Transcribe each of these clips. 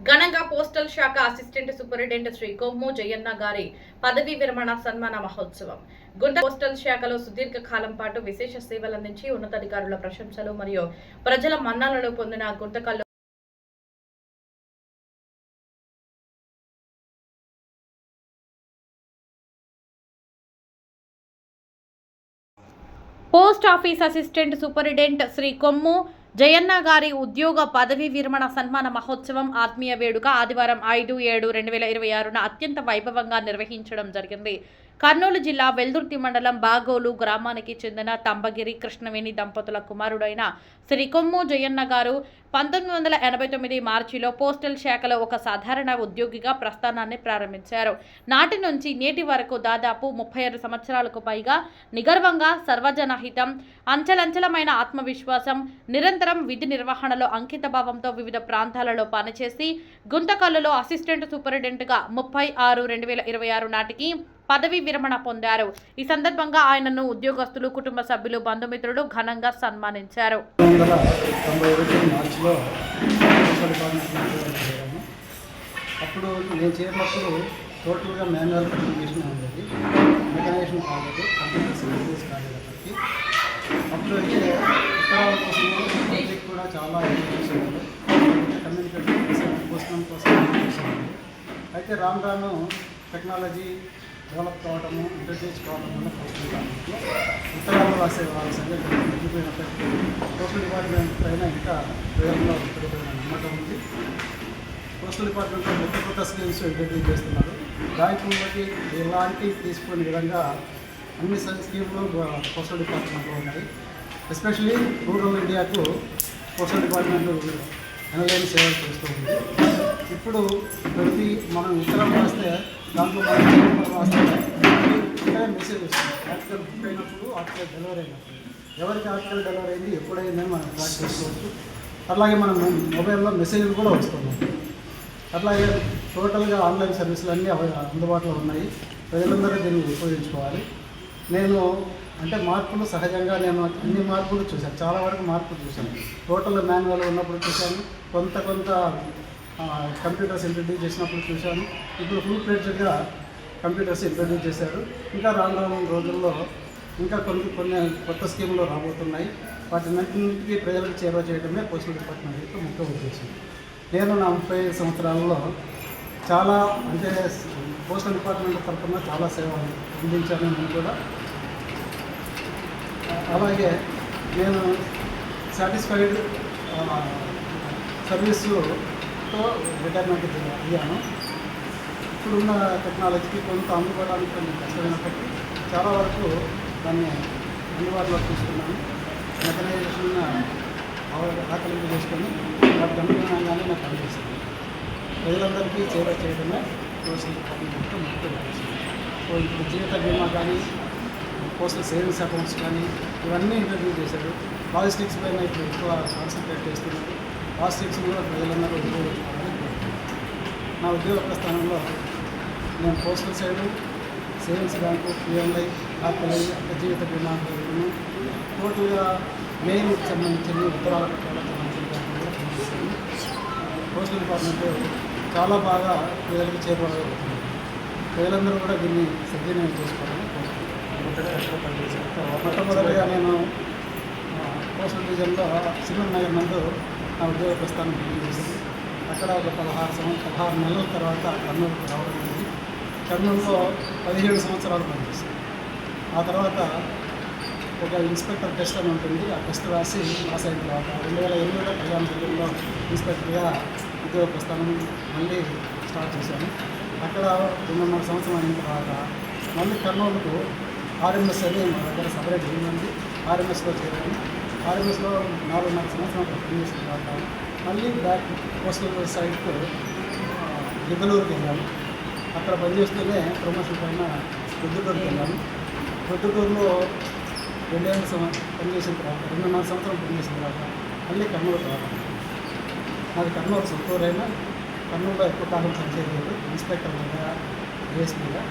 ఘనంగా పోస్టల్ శాఖ assistant superintendent Shri Kommu Jayanna గారి పదవీ విరమణ సన్మాన మహోత్సవం. గుంట పోస్టల్ శాఖలో సుదీర్ఘ కాలం పాటు విశేష సేవలందించి ఉన్నతాధికారుల ప్రశంసలు మరియు ప్రజల మన్ననలు పొందిన గుంతకల్లో post office assistant superintendent Shri Kommu Jayanna గారి ఉద్యోగ పదవీ విరమణ సన్మాన మహోత్సవం ఆత్మీయ వేడుక ఆదివారం 5/7/2026న అత్యంత వైభవంగా నిర్వహించడం జరిగింది. కర్నూలు జిల్లా వెల్దుర్తి మండలం బాగోలు గ్రామానికి చెందిన తంబగిరి కృష్ణవేణి దంపతుల కుమారుడైన శ్రీ కొమ్ము జయన్న గారు 1989 మార్చిలో పోస్టల్ శాఖలో ఒక సాధారణ ఉద్యోగిగా ప్రస్థానాన్ని ప్రారంభించారు. నాటి నుంచి నేటి వరకు దాదాపు 36 సంవత్సరాలకు పైగా నిగర్వంగా సర్వజనహితం, అంచెలంచెలమైన ఆత్మవిశ్వాసం, నిరంతరం విధి నిర్వహణలో అంకితభావంతో వివిధ ప్రాంతాలలో పనిచేసి గుంతకల్లులో అసిస్టెంట్ సూపరింటెండెంట్గా 30/6/2026 నాటికి పదవీ విరమణ పొందారు. ఈ సందర్భంగా ఆయనను ఉద్యోగస్తులు, కుటుంబ సభ్యులు, బంధుమిత్రులు ఘనంగా సన్మానించారు. అప్పుడు నేను చేరినప్పుడు టోటల్గా మాన్యువల్ కమ్యూనికేషన్ ఉండేది, మెకనైజేషన్ కాలేదు, కంప్యూటర్ సర్వీసెస్ కాలేదు. అప్పుడు అయితే ఉత్తరాల కోసం పబ్లిక్ కూడా చాలా చేసేవాళ్ళు, కమ్యూనికేషన్ కోసం చేసేవాళ్ళు. అయితే రాను రాను టెక్నాలజీ డెవలప్ కావడము, ఇంటర్చేంజ్ కావడం వల్ల పోస్టల్ డిపార్ట్మెంట్లో ఉత్తరాలు రాసే వాళ్ళ సంగతి తగ్గిపోయినప్పటికీ పోస్టల్ డిపార్ట్మెంట్ పైన ఇంకా ప్రయోగంలో విపరీతమైన నమ్మకం ఉంది. పోస్టల్ డిపార్ట్మెంట్లో కొత్త స్కీమ్స్ ఇంట్రడ్యూస్ చేస్తున్నారు. బ్యాంకు బట్టి ఎలాంటి తీసుకునే విధంగా అన్ని స్కీమ్లు పోస్టల్ డిపార్ట్మెంట్లో ఉన్నాయి. ఎస్పెషలీ రూరల్ ఇండియాకు పోస్టల్ డిపార్ట్మెంట్ ఎనలేని సేవలు చేస్తూ ఉంది. ఇప్పుడు ప్రతి మనం ఉత్తరం రాస్తే దాంట్లో మనం రాస్తే మెసేజ్ వస్తుంది. ఆర్టికల్ బుక్ అయినప్పుడు, ఆర్టికల్ డెలివరీ అయినప్పుడు, ఎవరికి ఆర్టికల్ డెలివరీ అయింది, ఎప్పుడైందని మనం ట్రాక్ చేసుకోవచ్చు. అట్లాగే మనం మొబైల్లో మెసేజ్లు కూడా వస్తున్నాయి. అట్లాగే టోటల్గా ఆన్లైన్ సర్వీసులు అన్నీ అందుబాటులో ఉన్నాయి. ప్రజలందరూ దీన్ని ఉపయోగించుకోవాలి. నేను అంటే మార్పులు సహజంగా నేను అన్ని మార్పులు చూశాను, చాలా వరకు మార్పులు చూశాను. టోటల్ మాన్యువల్ ఉన్నప్పుడు చూశాను, కొంత కంప్యూటర్స్ ఇంట్రడ్యూస్ చేసినప్పుడు చూశాను. ఇప్పుడు ఫుల్ ఫ్లెడ్జ్డ్గా కంప్యూటర్స్ ఇంట్రడ్యూస్ చేశారు. ఇంకా రాను రోజుల్లో ఇంకా కొన్ని కొత్త స్కీములు రాబోతున్నాయి. వాటిన్నింటికి ప్రజలకు చేరువ చేయడమే పోస్టల్ డిపార్ట్మెంట్ యొక్క ముఖ్య ఉద్దేశం. నేను నా 35 సంవత్సరాలలో చాలా అంటే పోస్టల్ డిపార్ట్మెంట్ తరఫున చాలా సేవలు అందించాను. నేను కూడా అలాగే నేను సాటిస్ఫైడ్ సర్వీస్తో రిటైర్మెంట్ అయ్యాను. ఇప్పుడున్న టెక్నాలజీకి కొంత అందుకోవడానికి కొంచెం కష్టమైనప్పటికీ చాలా వరకు దాన్ని అందుబాటులో తీసుకున్నాను. మెకనైజేషన్ ఆకలింపు చేసుకొని వాటికి అనుగుణంగానే నాకు పనిచేస్తుంది. ప్రజలందరికీ చేరువ చేయడమే పోస్టల్ డిపార్ట్మెంట్ ముఖ్య ఉద్దేశం. ఇప్పుడు జీవిత బీమా కానీ, పోస్టల్ సేవింగ్స్ అకౌంట్స్ కానీ ఇవన్నీ ఇంట్రడ్యూస్ చేశారు. లాజిస్టిక్స్ పైన ఇప్పుడు ఎక్కువ కాన్సన్ట్రేట్ చేస్తున్నారు. లాజిస్టిక్స్ కూడా ప్రజలందరూ ఉపయోగించుకోవాలని నా ఉద్యోగ ప్రస్థానంలో నేను postal side, savings bank, PNI, RPI, జీవిత బీమా టోటల్గా మెయిన్కి సంబంధించిన ఉత్తరాలకు సంబంధించిన కూడా పనిచేస్తాను. పోస్టల్ డిపార్ట్మెంట్ చాలా బాగా ప్రజలకు చేరువవుతుంది. ప్రజలందరూ కూడా దీన్ని సద్వినియోగం చేసుకోవాలని కోరుకుంటున్నాను. మొట్టమొదటిగా నేను పోస్టల్ డివిజన్లో సింగల్ నగర్ నందు నా ఉద్యోగ ప్రస్థానం చేసింది. అక్కడ ఒక 16 నెలల తర్వాత కర్నూలుకు రావడం జరిగింది. కర్నూలులో 17 సంవత్సరాలు పనిచేస్తాను. ఆ తర్వాత ఒక ఇన్స్పెక్టర్ టెస్ట్ అని ఉంటుంది. ఆ టెస్ట్ రాసి పాస్ అయిన తర్వాత 2008లో కళ్యాణ జిల్లాలో ఇన్స్పెక్టర్గా ఉద్యోగ ప్రస్థానం మళ్ళీ స్టార్ట్ చేశాను. అక్కడ 2.5 సంవత్సరం అయిన తర్వాత మళ్ళీ కర్నూలుకు ఆర్ఎంఎస్ అని మా దగ్గర సపరేట్ ఉంది. ఆర్ఎంఎస్లో చేరాను. ఆర్ఎంఎస్లో 4.5 సంవత్సరాలు పనిచేసిన తర్వాత మళ్ళీ బ్యాక్ పోస్టల్ సైడ్కు గిద్దలూరుకి వెళ్ళాను. అక్కడ పనిచేస్తూనే ప్రమోషన్ పైన ప్రొద్దుటూరుకి వెళ్ళాను. ప్రొద్దుటూరులో 2 పనిచేసిన తర్వాత 2.5 సంవత్సరం పనిచేసిన తర్వాత మళ్ళీ కర్నూలుకి రావాలి. నాది కర్నూలు సొంతూరైనా కర్నూలులో ఎక్కువ కాలం పనిచేయలేదు, ఇన్స్పెక్టర్ మీద, ఏఎస్పీగా.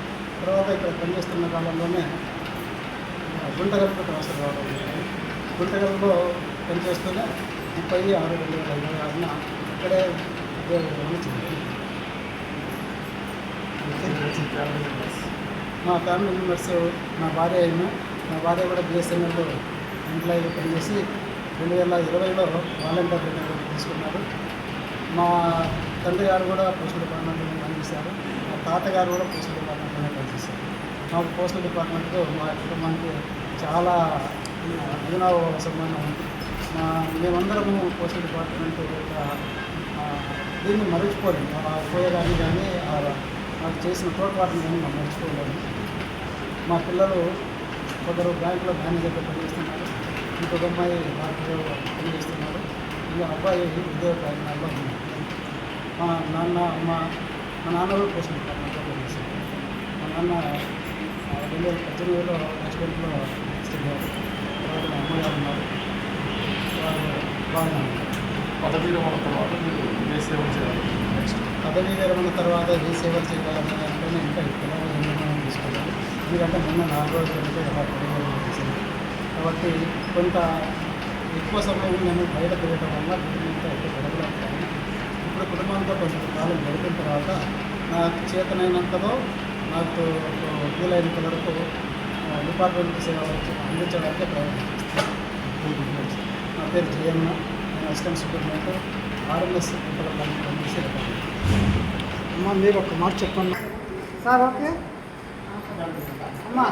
తర్వాత ఇక్కడ పనిచేస్తున్న కాలంలోనే గుంటగల్లుకు ట్రాన్స్ఫర్ రావడం జరిగింది. గుంటగల్లో పనిచేస్తూనే 30/6/2026న ఇక్కడే ఉద్యోగ విరమణ చెందాను. మా ఫ్యామిలీ మెంబర్స్ నా భార్య కూడా బిఎస్ఎన్ఎల్లో ఎంప్లాయీగా పనిచేసి 2020లో వాలంటీర్ రిటైర్మెంట్ తీసుకున్నారు. మా తండ్రి గారు కూడా పోస్టల్ డిపార్ట్మెంట్లో పనిచేశారు. మా తాతగారు కూడా పోస్టల్ డిపార్ట్మెంట్లోనే పనిచేశారు. మాకు పోస్టల్ డిపార్ట్మెంట్తో మా కుటుంబానికి చాలా అభినవ సంబంధం ఉంది. మేమందరము పోస్టల్ డిపార్ట్మెంట్ దీన్ని మరచిపోలేము. పోయేదాన్ని కానీ మాకు చేసిన తోడ్పాటుని కానీ మనం మర్చిపోలేము. మా పిల్లలు ఒకరు బ్యాంకులో మేనేజర్గా పనిచేస్తున్నారు, ఇంకొక అమ్మాయి డాక్టర్గా పనిచేస్తున్నారు, ఇంకా అబ్బాయి ఉద్యోగ ప్రయత్నాల్లో ఉన్నారు. మా నాన్న కూడా పోస్టల్ డిపార్ట్మెంట్లో పనిచేస్తారు. మా నాన్న 2018లో యాక్సిడెంట్లో స్థితిగారు. తర్వాత మా అమ్మగారు ఉన్నారు, వారు బాగానే ఉన్నారు. పదవీ విరమణ తర్వాత మీరు ఏ సేవలు చేయాలి? నెక్స్ట్ పదవీ విరమణ తర్వాత ఏ సేవలు చేయాలనే దాంట్లోనే ఇంకా ఎక్కువ నిర్ణయం తీసుకోవాలి. ఎందుకంటే మొన్న 4 రోజులైతే ఎలా పదవి చేసింది కాబట్టి కొంత ఎక్కువ సమయం నేను బయట తిరగడం వల్ల కుటుంబంతో ఎక్కువ గడపలేకపోయాను. ఇప్పుడు కుటుంబంతో కొంచెం కాలం గడిపిన తర్వాత నాకు చేతనైనంతలో నాకు వీలైనంత వరకు డిపార్ట్మెంట్ సేవ అందించడానికి ప్రయత్నం చేస్తాను. నా పేరు జయన్న, నేను అసిస్టెంట్ సూపరింటెండెంట్ ఆర్ఎంఎస్ పనిచేసి అమ్మ మీరు ఒక మాట చెప్పండి. సార్ ఓకే అమ్మా